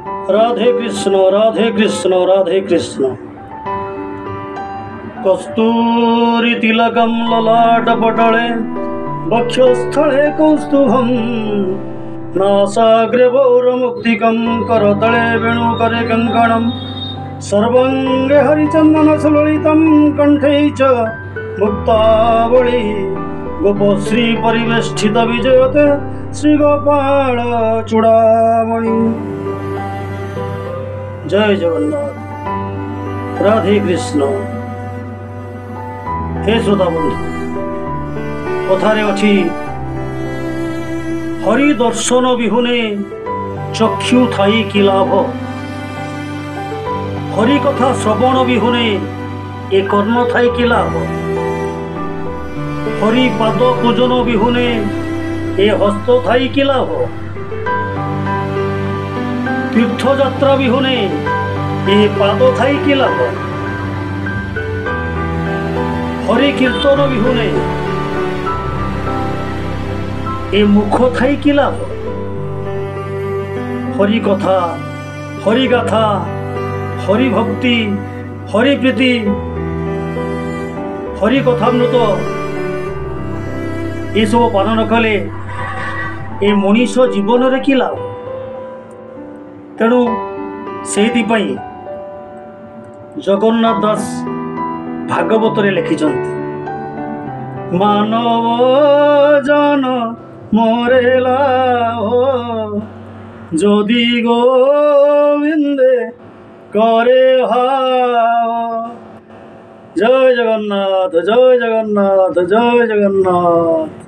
राधे कृष्ण राधे कृष्ण राधे कृष्ण। कस्तूरी तिलकं ललाटपटले वक्षस्थले कौस्तुभं नासाग्रे भौरमुक्तिकं करतले वेणुकरे कङ्कणं सर्वाङ्गे हरिचन्दनसुललितं कण्ठे च मुक्तावली गोपश्री परिवेष्टित विजयते श्रीगोपाल चूड़ामणि। जय जगन्नाथ राधे कृष्ण। हे श्रोता बंधु, कथारे अछि हरि दर्शन विहुने चक्षु थाई कि लाभ, हरि कथा श्रवण विहुने ए कर्म थाई कि लाभ, हरि पाद पूजन विहुने ए हस्त थाई कि लाभ, तीर्थयात्रा विहुने ए पाद थाई कि लाभ, हरि कीर्तन विहुने ए मुख थाई कि लाभ। हरि कथा, हरि गाथा, हरि भक्ति, हरि प्रीति, हरि कथामृत ये सब पालन कले ए मनीष जीवन रे कि लाभ। तेणु से जगन्नाथ दास भागवत रे लिखिछन्ति, मानव जन मोरे लाभ जदि गोविंदे करे भाव। जय जगन्नाथ जय जगन्नाथ जय जगन्नाथ।